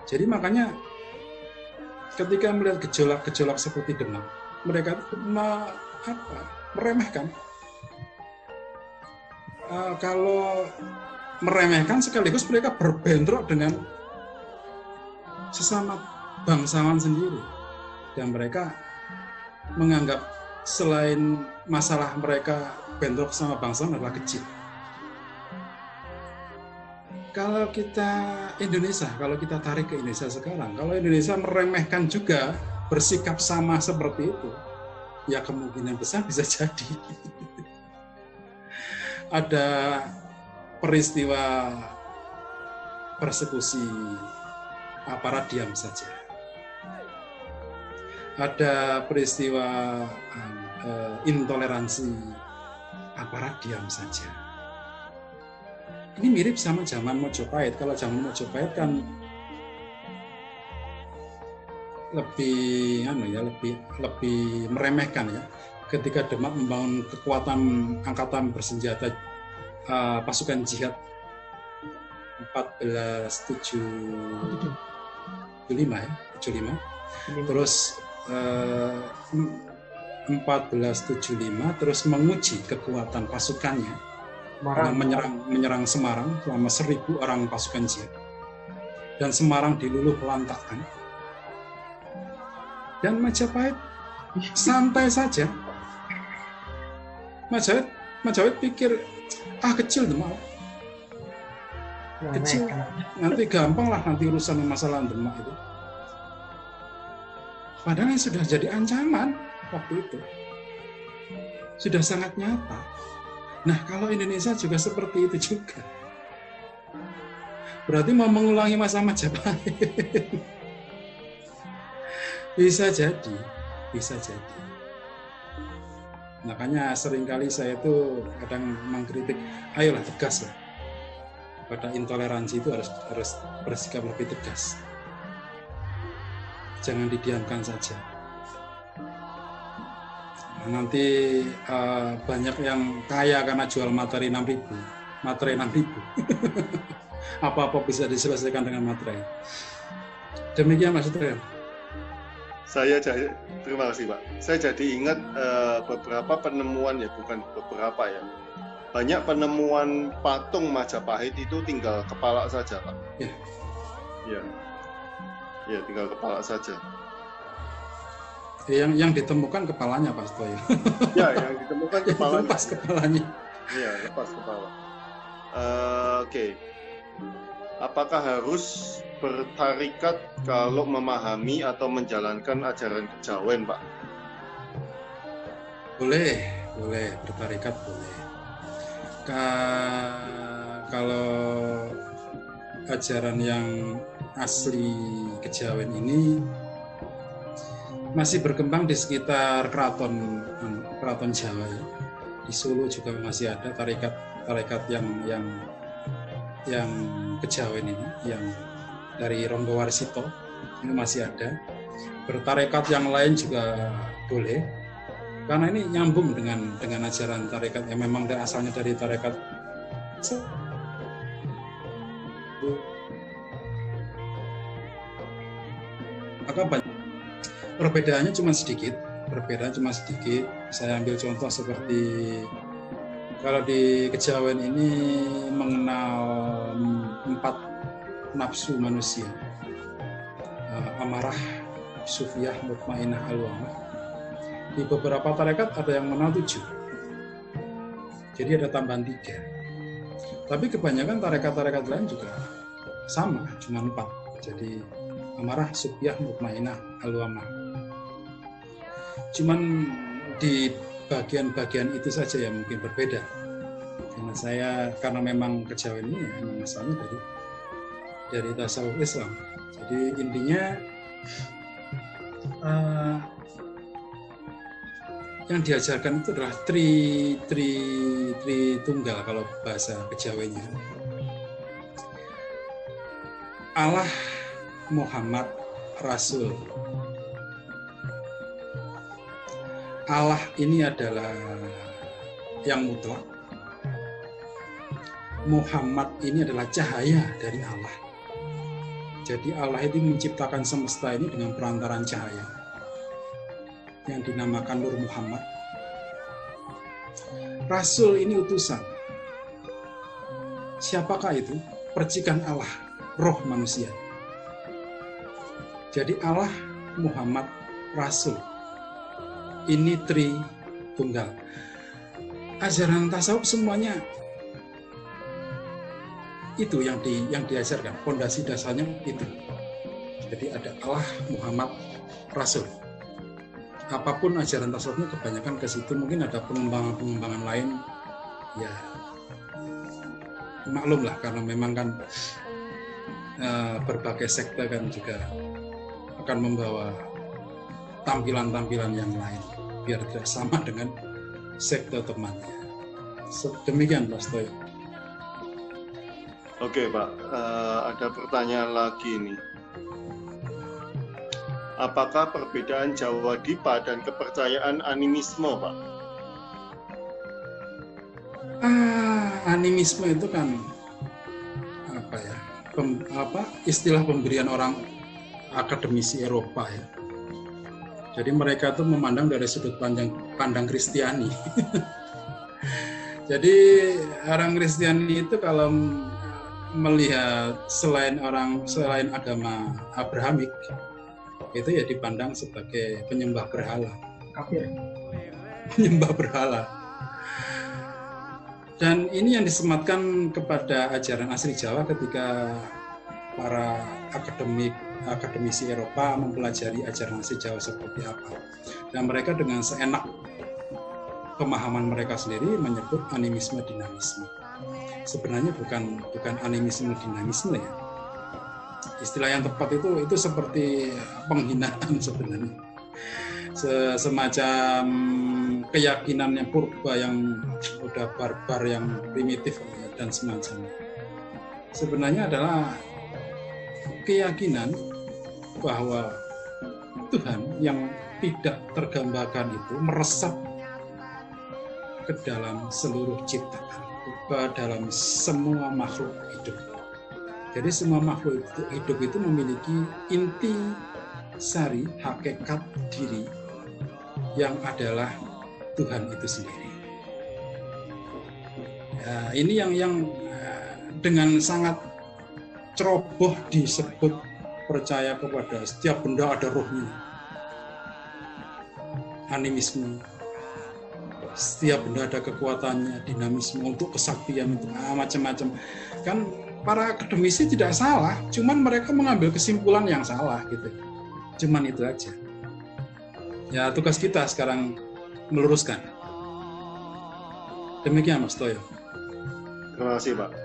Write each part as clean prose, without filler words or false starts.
Jadi makanya ketika melihat gejolak-gejolak seperti Demak, mereka itu meremehkan. Kalau meremehkan sekaligus mereka berbentrok dengan sesama bangsawan sendiri, dan mereka menganggap selain masalah mereka bentrok sama bangsawan adalah kecil. Kalau kita Indonesia, kalau kita tarik ke Indonesia sekarang, kalau Indonesia meremehkan juga, bersikap sama seperti itu, ya kemungkinan besar bisa jadi ada peristiwa persekusi aparat diam saja. Ada peristiwa intoleransi aparat diam saja. Ini mirip sama zaman Mojopahit. Kalau zaman Mojopahit kan lebih meremehkan ya. Ketika Demak membangun kekuatan angkatan bersenjata pasukan jihad 1475 ya, 75. Terus 1475 terus menguji kekuatan pasukannya dengan menyerang Semarang selama 1.000 orang pasukan jihad, dan Semarang diluluh lantakkan. Dan Majapahit santai saja. Majapahit pikir kecil Demak, kecil, nanti gampang lah nanti urusan masalah Demak itu. Padahal sudah jadi ancaman waktu itu, sudah sangat nyata. Nah, kalau Indonesia juga seperti itu juga. Berarti mau mengulangi masa Majapahit. Bisa jadi. Makanya seringkali saya itu kadang mengkritik, ayolah tegas lah. Pada intoleransi itu harus bersikap lebih tegas. Jangan didiamkan saja. Nanti banyak yang kaya karena jual materi 6.000. Apa-apa bisa diselesaikan dengan materi. Demikian Mas Trian. Terima kasih Pak. Saya jadi ingat beberapa penemuan ya, bukan beberapa ya. Banyak penemuan patung Majapahit itu tinggal kepala saja Pak. Ya, tinggal kepala saja. Yang ditemukan kepalanya Pak Stoyo. Ya, yang ditemukan kepalanya. Lepas kepalanya. Iya, lepas kepala. Oke. Apakah harus bertarikat kalau memahami atau menjalankan ajaran kejawen, Pak? Boleh bertarikat boleh. Kalau ajaran yang asli kejawen ini masih berkembang di sekitar keraton Jawa ya. Di Solo juga masih ada tarikat yang kejawen ini, yang dari Ronggo Warsito ini masih ada. Bertarekat yang lain juga boleh, karena ini nyambung dengan ajaran tarekat yang memang asalnya dari tarekat. Maka perbedaannya cuma sedikit. Saya ambil contoh seperti kalau di kejawen ini mengenal 4 nafsu manusia, amarah, sufiyah, mutmainah, alwamah. Di beberapa tarekat ada yang mengenal 7, jadi ada tambahan 3. Tapi kebanyakan tarekat-tarekat lain juga sama, cuma 4. Jadi amarah, sufiyah, mutmainah, alwamah. Cuman di bagian-bagian itu saja yang mungkin berbeda. Karena memang kejawen ini memang asalnya dari tasawuf Islam. Jadi intinya yang diajarkan itu adalah tri tunggal kalau bahasa kejawennya. Allah, Muhammad, Rasul. Allah ini adalah yang mutlak. Muhammad ini adalah cahaya dari Allah. Jadi Allah itu menciptakan semesta ini dengan perantaran cahaya yang dinamakan Nur Muhammad. Rasul ini utusan. Siapakah itu? Percikan Allah, roh manusia. Jadi Allah, Muhammad, Rasul. Ini Tritunggal. Ajaran tasawuf semuanya itu yang diajarkan. Fondasi dasarnya itu. Jadi ada Allah, Muhammad, Rasul. Apapun ajaran tasawufnya kebanyakan ke situ. Mungkin ada pengembangan lain, ya maklum lah, karena memang kan berbagai sekte kan juga akan membawa tampilan-tampilan yang lain biar tidak sama dengan sekte temannya. Demikian Pak Stoyo. Oke Pak, ada pertanyaan lagi nih. Apakah perbedaan Jawa Dipa dan kepercayaan animisme, Pak? Animisme itu kan istilah pemberian orang akademisi Eropa ya. Jadi mereka tuh memandang dari sudut pandang Kristiani. Jadi orang Kristiani itu kalau melihat selain agama Abrahamik itu ya dipandang sebagai penyembah berhala, kafir, penyembah berhala. Dan ini yang disematkan kepada ajaran asli Jawa ketika para akademisi Eropa mempelajari ajaran asli Jawa seperti apa. Dan mereka dengan seenak pemahaman mereka sendiri menyebut animisme dinamisme. Sebenarnya bukan animisme dinamisme ya. Istilah yang tepat itu seperti penghinaan sebenarnya. Semacam keyakinan yang purba, yang udah barbar, yang primitif dan semacamnya. Sebenarnya adalah keyakinan bahwa Tuhan yang tidak tergambarkan itu meresap ke dalam seluruh ciptaan, ke dalam semua makhluk hidup. Jadi semua makhluk hidup itu memiliki inti sari hakikat diri yang adalah Tuhan itu sendiri. Ya, ini yang dengan sangat ceroboh disebut percaya kepada setiap benda ada rohnya. Animisme. Setiap benda ada kekuatannya, dinamisme, untuk kesaktian, untuk macam-macam. Kan para akademisi tidak salah, cuman mereka mengambil kesimpulan yang salah gitu. Cuman itu aja. Ya, tugas kita sekarang meluruskan. Demikian Mas Toyo. Terima kasih Pak.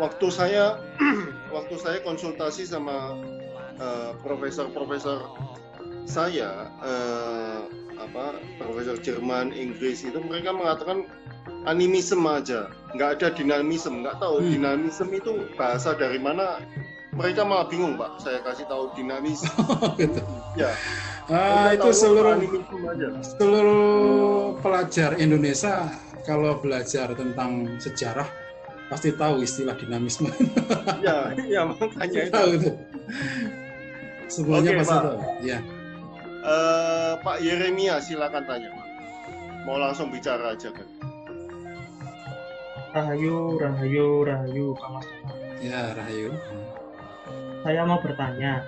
Waktu saya konsultasi sama profesor saya, profesor Jerman, Inggris, itu mereka mengatakan animisme aja, nggak ada dinamisme. Nggak tahu dinamisme itu bahasa dari mana. Mereka malah bingung Pak. Saya kasih tahu dinamisme. Gitu. Ya. Itu seluruh pelajar Indonesia kalau belajar tentang sejarah pasti tahu istilah dinamisme. Ya makanya itu. Tahu itu. Semuanya pasti tahu. Ya. Pak Yeremia, silakan tanya Pak. Mau langsung bicara aja kan? Rahayu, Pak Mas. Ya, Rahayu. Saya mau bertanya.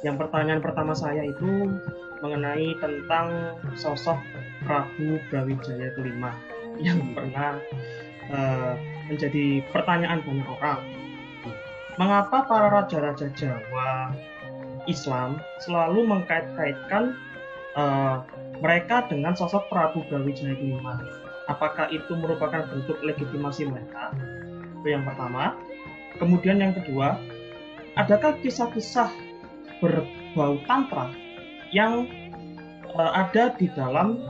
Yang pertanyaan pertama saya itu mengenai tentang sosok Prabu Brawijaya kelima yang pernah menjadi pertanyaan banyak orang. Mengapa para raja-raja Jawa Islam selalu mengkait-kaitkan mereka dengan sosok Prabu Brawijaya kelima? Apakah itu merupakan bentuk legitimasi mereka? Itu yang pertama. Kemudian yang kedua, adakah kisah-kisah berbau tantra yang ada di dalam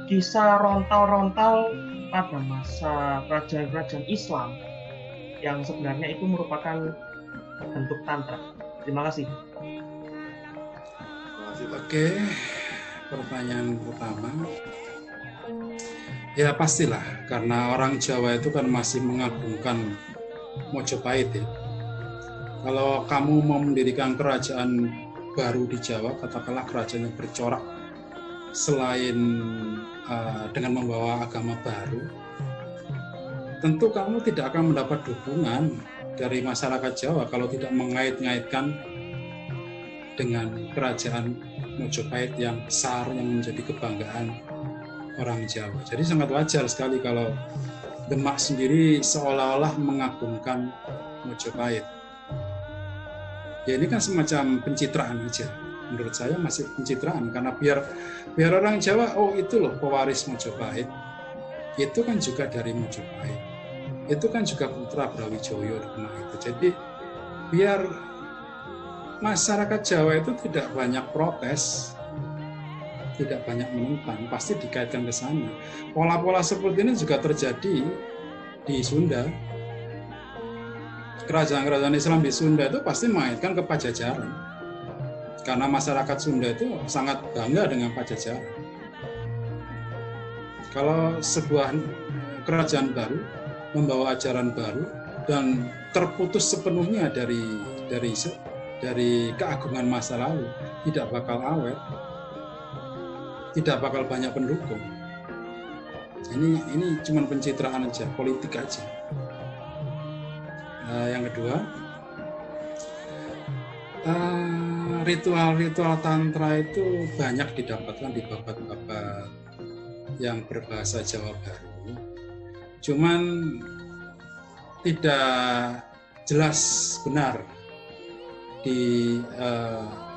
kisah rontal-rontal pada masa kerajaan-kerajaan Islam yang sebenarnya itu merupakan bentuk tantra? Terima kasih. Oke, pertanyaan pertama. Ya pastilah, karena orang Jawa itu kan masih mengagungkan Mojopahit ya. Kalau kamu mau mendirikan kerajaan baru di Jawa, katakanlah kerajaan yang bercorak, selain dengan membawa agama baru, tentu kamu tidak akan mendapat dukungan dari masyarakat Jawa kalau tidak mengait-ngaitkan dengan kerajaan Mojopahit yang besar, yang menjadi kebanggaan orang Jawa. Jadi sangat wajar sekali kalau Demak sendiri seolah-olah mengagungkan Mojopahit. Ya ini kan semacam pencitraan aja. Menurut saya masih pencitraan, karena biar orang Jawa, oh itu loh pewaris Mojopahit. Itu kan juga dari Mojopahit. Itu kan juga putra Brawijaya Demak itu. Jadi biar masyarakat Jawa itu tidak banyak protes, tidak banyak menentang, pasti dikaitkan ke sana. Pola-pola seperti ini juga terjadi di Sunda. Kerajaan-kerajaan Islam di Sunda itu pasti mengaitkan ke Pajajaran, karena masyarakat Sunda itu sangat bangga dengan Pajajaran. Kalau sebuah kerajaan baru membawa ajaran baru dan terputus sepenuhnya dari keagungan masa lalu, tidak bakal awet, tidak bakal banyak pendukung. Ini cuma pencitraan aja, politik aja. Yang kedua, ritual-ritual tantra itu banyak didapatkan di babat-babat yang berbahasa Jawa baru, cuman tidak jelas benar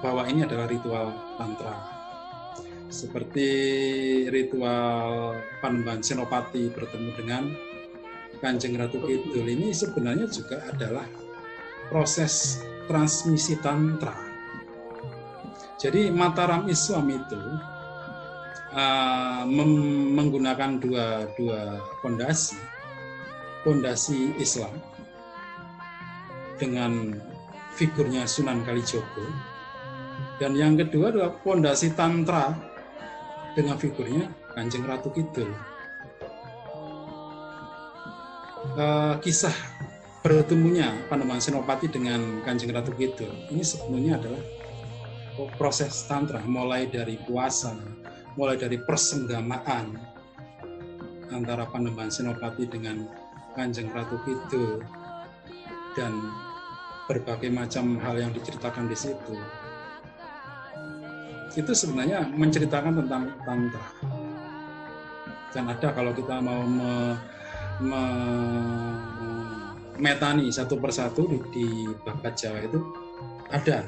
bahwa ini adalah ritual tantra. Seperti ritual Panembahan Senopati bertemu dengan Kanjeng Ratu Kidul, ini sebenarnya juga adalah proses transmisi tantra. Jadi Mataram Islam itu menggunakan dua pondasi Islam dengan figurnya Sunan Kalijogo, dan yang kedua adalah pondasi tantra dengan figurnya Kanjeng Ratu Kidul. Kisah bertemunya Panembahan Senopati dengan Kanjeng Ratu Kidul ini sebenarnya adalah proses tantra, mulai dari puasa, mulai dari persenggamaan antara Panembahan Senopati dengan Kanjeng Ratu Kidul, dan berbagai macam hal yang diceritakan di situ. Itu sebenarnya menceritakan tentang tantra. Dan ada, kalau kita mau metani satu persatu di babat Jawa itu ada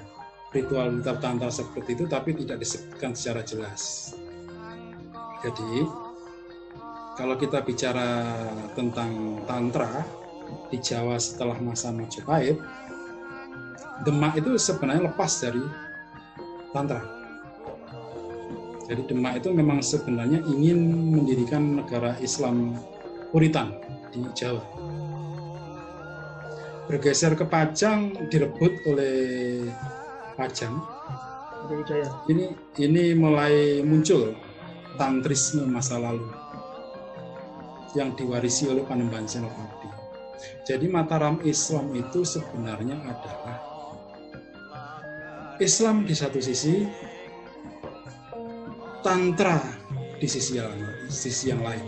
ritual tantra seperti itu, tapi tidak disebutkan secara jelas. Jadi kalau kita bicara tentang tantra di Jawa setelah masa Majapahit, Demak itu sebenarnya lepas dari tantra. Jadi Demak itu memang sebenarnya ingin mendirikan negara Islam Puritan di Jawa. Bergeser ke Pajang, direbut oleh Pajang. Ini mulai muncul tantrisme masa lalu yang diwarisi oleh Panembahan Senopati. Jadi Mataram Islam itu sebenarnya adalah Islam di satu sisi, tantra di sisi yang lain.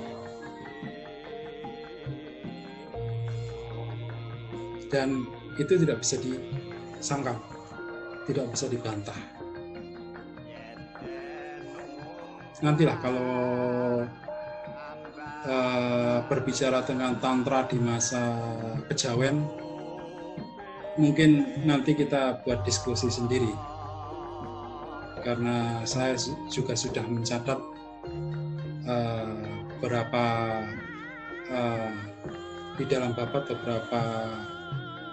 Dan itu tidak bisa disangkal, tidak bisa dibantah. Nantilah kalau berbicara tentang tantra di masa kejawen, mungkin nanti kita buat diskusi sendiri, karena saya juga sudah mencatat beberapa di dalam babat beberapa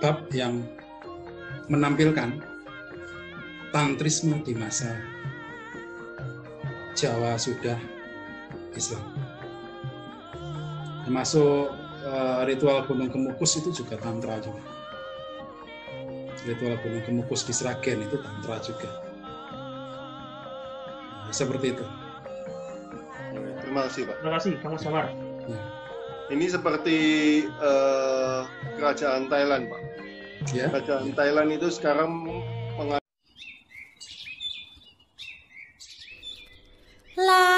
bab yang menampilkan tantrisme di masa Jawa sudah Islam. Termasuk ritual Gunung Kemukus itu juga tantra juga. Ritual Gunung Kemukus di Sragen itu tantra juga. Seperti itu. Terima kasih, Pak. Terima kasih, Kang Samar. Ya. Ini seperti kerajaan Thailand, Pak. Ya. Kerajaan Thailand itu sekarang La